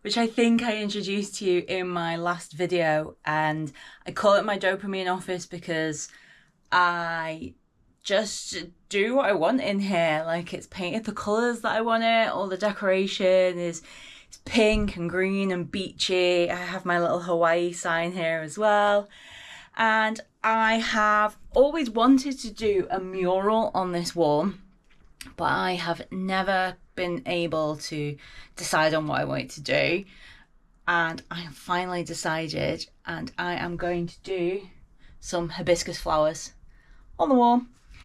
Which I think I introduced to you in my last video, and I call it my dopamine office because I just do what I want in here. Like, it's painted the colours that I want it, all the decoration is pink and green and beachy. I have my little Hawaii sign here as well, and I have always wanted to do a mural on this wall, but I have never been able to decide on what I wanted to do, and I have finally decided, and I am going to do some hibiscus flowers on the wall.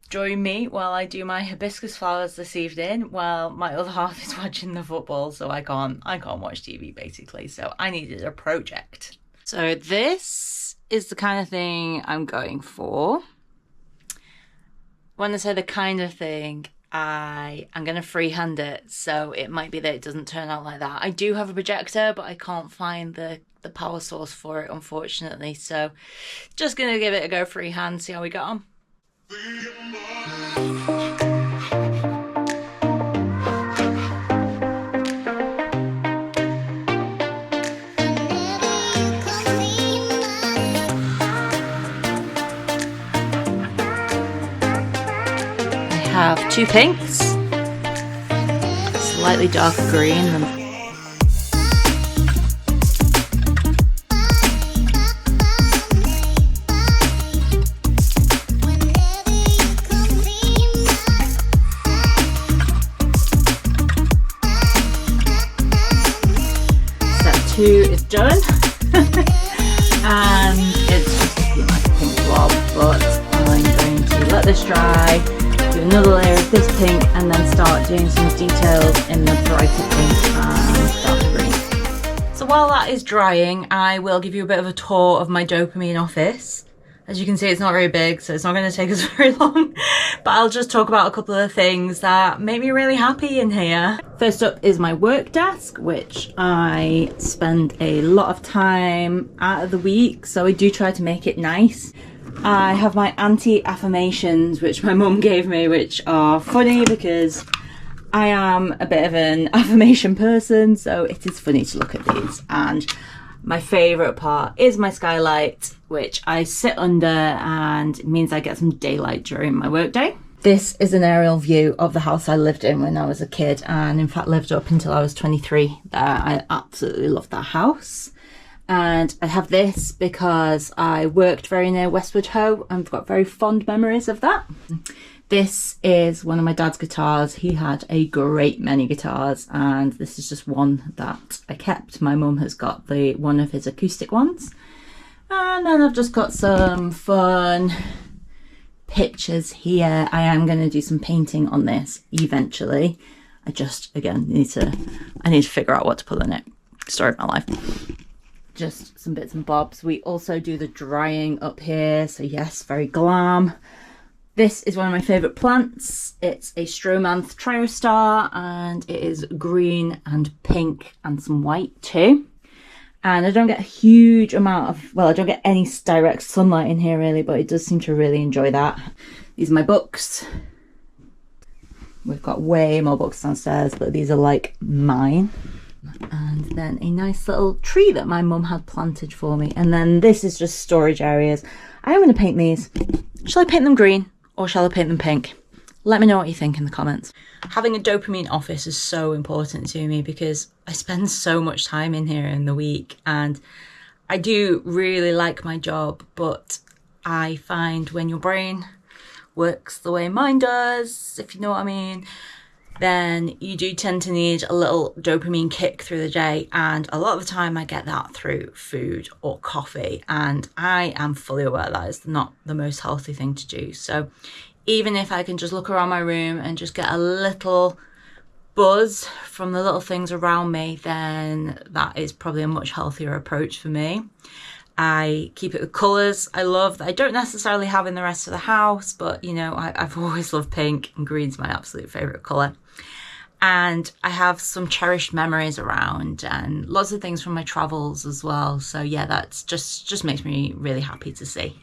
Join me while I do my hibiscus flowers this evening while my other half is watching the football, so I can't watch TV basically, so I needed a project. So this is the kind of thing I'm going for. When I say the kind of thing, I'm going to freehand it, so it might be that it doesn't turn out like that. I do have a projector, but I can't find the power source for it, unfortunately, so just going to give it a go freehand, see how we get on. I have two pinks, slightly darker green than step 2 is done. And it's just like a pink blob, but I'm going to let this dry, do another layer of this pink, and then start doing some details in the brighter pink and darker green. So while that is drying, I will give you a bit of a tour of my dopamine office. As you can see, it's not very big, so it's not going to take us very long, but I'll just talk about a couple of things that make me really happy in here. First up is my work desk, which I spend a lot of time out of the week, so I do try to make it nice. I have my anti-affirmations, which my mum gave me, which are funny because I am a bit of an affirmation person, so it is funny to look at these. And my favourite part is my skylight, which I sit under, and it means I get some daylight during my workday. This is an aerial view of the house I lived in when I was a kid, and in fact lived up until I was 23 there. I absolutely loved that house. And I have this because I worked very near Westwood Ho, and I've got very fond memories of that. This is one of my dad's guitars. He had a great many guitars, and this is just one that I kept. My mum has got one of his acoustic ones. And then I've just got some fun pictures here. I am going to do some painting on this eventually. I just, again, need to figure out what to put in it. Story of my life. just some bits and bobs. We also do the drying up here, so yes, very glam. This is one of my favourite plants. It's a Stromanth Triostar, and it is green and pink and some white too. And I don't get a huge amount of, well, I don't get any direct sunlight in here really, but it does seem to really enjoy that. These are my books. We've got way more books downstairs, but these are like mine. And then a nice little tree that my mum had planted for me. And then this is just storage areas. I am going to paint these. Shall I paint them green or shall I paint them pink? Let me know what you think in the comments. Having a dopamine office is so important to me because I spend so much time in here in the week, and I do really like my job, but I find when your brain works the way mine does, if you know what I mean, then you do tend to need a little dopamine kick through the day, and a lot of the time I get that through food or coffee, and I am fully aware that is not the most healthy thing to do. So even if I can just look around my room and just get a little buzz from the little things around me, then that is probably a much healthier approach for me. I keep it with colours I love that I don't necessarily have in the rest of the house, but you know, I've always loved pink, and green's my absolute favourite colour. And I have some cherished memories around and lots of things from my travels as well. So yeah, that's just makes me really happy to see.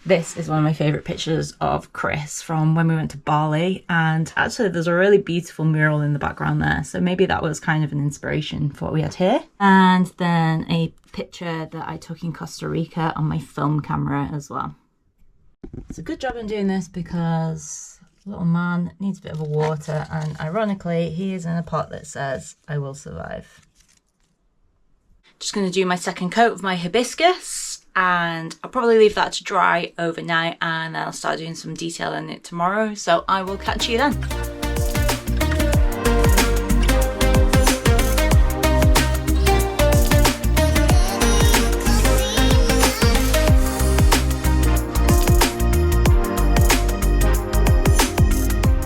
This is one of my favourite pictures of Chris from when we went to Bali, and actually there's a really beautiful mural in the background there, so maybe that was kind of an inspiration for what we had here. And then a picture that I took in Costa Rica on my film camera as well. It's a good job in doing this because little man needs a bit of a water, and ironically he is in a pot that says I will survive. Just going to do my second coat of my hibiscus, and I'll probably leave that to dry overnight, and then I'll start doing some detail in it tomorrow, so I will catch you then.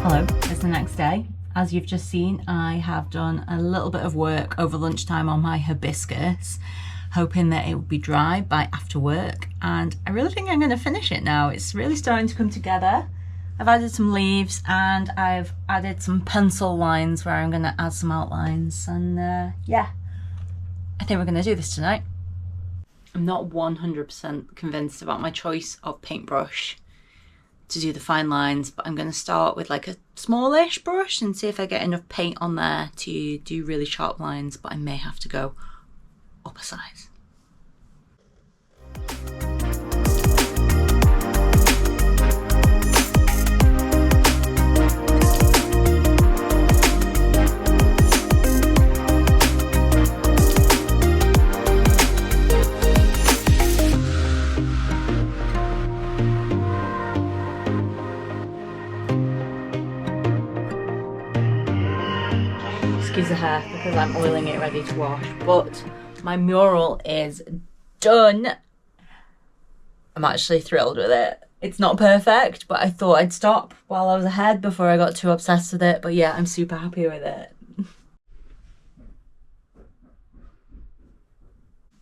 Hello, it's the next day. As you've just seen, I have done a little bit of work over lunchtime on my hibiscus, hoping that it will be dry by after work, and I really think I'm going to finish it now. It's really starting to come together. I've added some leaves and I've added some pencil lines where I'm going to add some outlines, and yeah, I think we're going to do this tonight. I'm not 100% convinced about my choice of paintbrush to do the fine lines, but I'm going to start with like a smallish brush and see if I get enough paint on there to do really sharp lines, but I may have to go up a size. Excuse the hair because I'm oiling it ready to wash, but my mural is done. I'm actually thrilled with it. It's not perfect, but I thought I'd stop while I was ahead before I got too obsessed with it. But yeah, I'm super happy with it.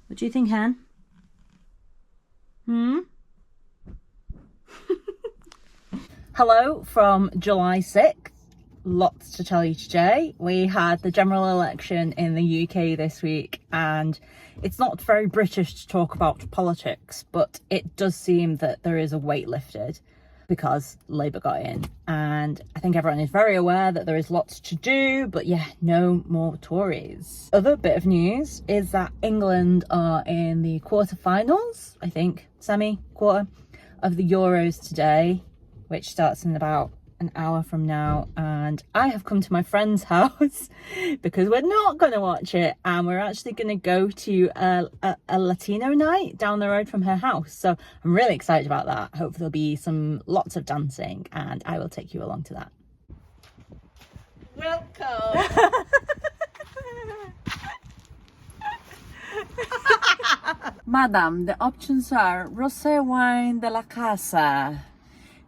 What do you think, Han? Hello from July 6th. Lots to tell you today. We had the general election in the UK this week, and it's not very British to talk about politics, but it does seem that there is a weight lifted because Labour got in, and I think everyone is very aware that there is lots to do, but yeah, no more Tories. Other bit of news is that England are in the quarterfinals, I think semi-quarter of the Euros today, which starts in about an hour from now, and I have come to my friend's house because we're not going to watch it, and we're actually going to go to a Latino night down the road from her house, so I'm really excited about that. Hopefully there'll be lots of dancing, and I will take you along to that. Welcome. Madam, the options are rosé wine de la casa,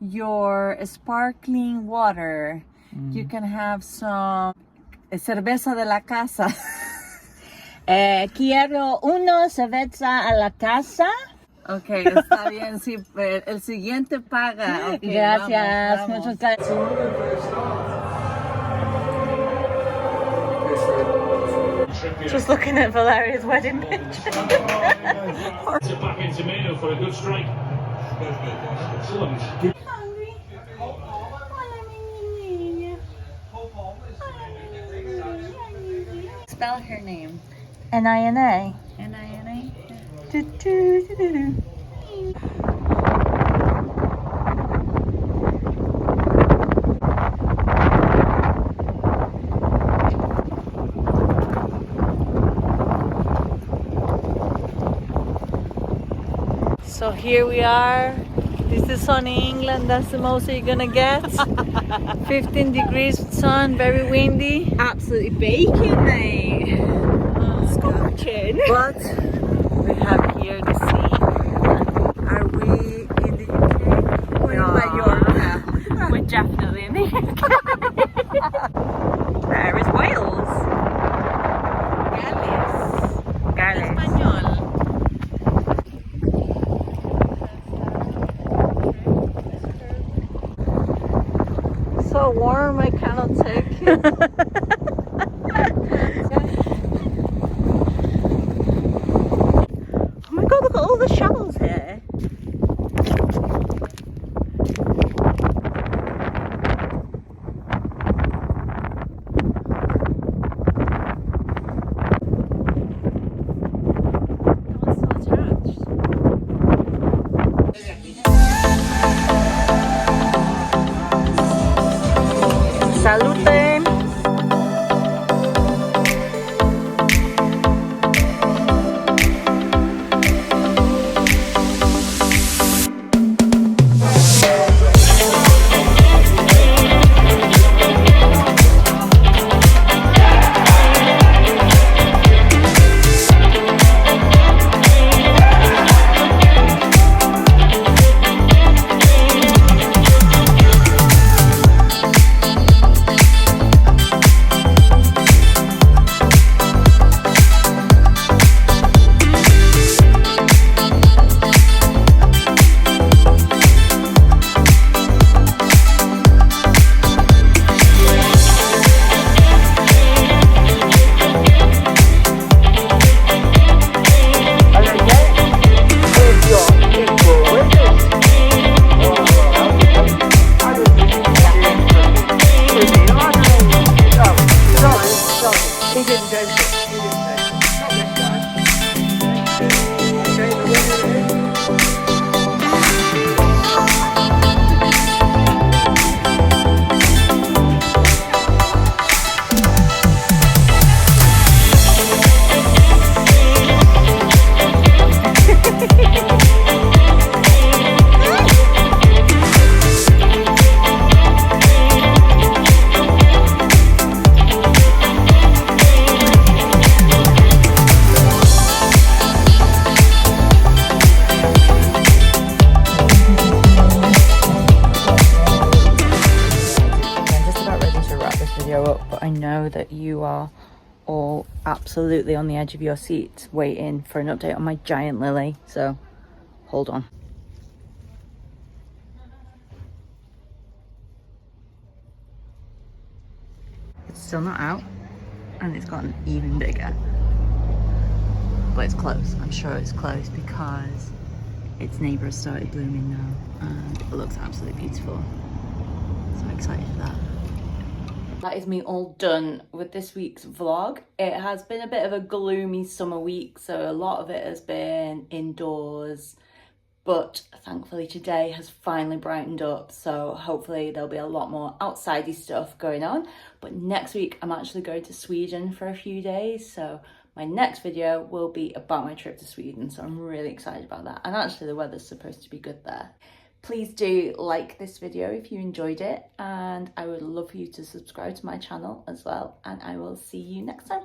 your sparkling water, you can have some cerveza de la casa, Quiero una cerveza a la casa. Ok, está bien, sí, el siguiente paga. Okay, Gracias, vamos. muchas gracias. Just looking at Valeria's wedding picture. Back into Mino for a good strike. Excellent. Hungry? Spell her name. N-I-N-A. N-I-N-A? So here we are. This is sunny England. That's the most you're gonna get. 15 degrees sun, very windy. Absolutely baking, mate. Scorching. But we have here the sea. Are we in the UK? We're in Yorkshire. We're definitely in the UK. There is Wales. Gales. Español. So warm, I cannot take it. Oh my god, look at all the shells here. Salute! But I know that you are all absolutely on the edge of your seats waiting for an update on my giant lily, so hold on. It's still not out and it's gotten even bigger, but it's close. I'm sure it's close because its neighbour has started blooming now and it looks absolutely beautiful. So excited for that. That is me all done with this week's vlog. It has been a bit of a gloomy summer week, so a lot of it has been indoors, but thankfully today has finally brightened up, so hopefully there'll be a lot more outsidey stuff going on. But next week I'm actually going to Sweden for a few days, so my next video will be about my trip to Sweden, so I'm really excited about that. And actually the weather's supposed to be good there. Please do like this video if you enjoyed it, and I would love for you to subscribe to my channel as well, and I will see you next time.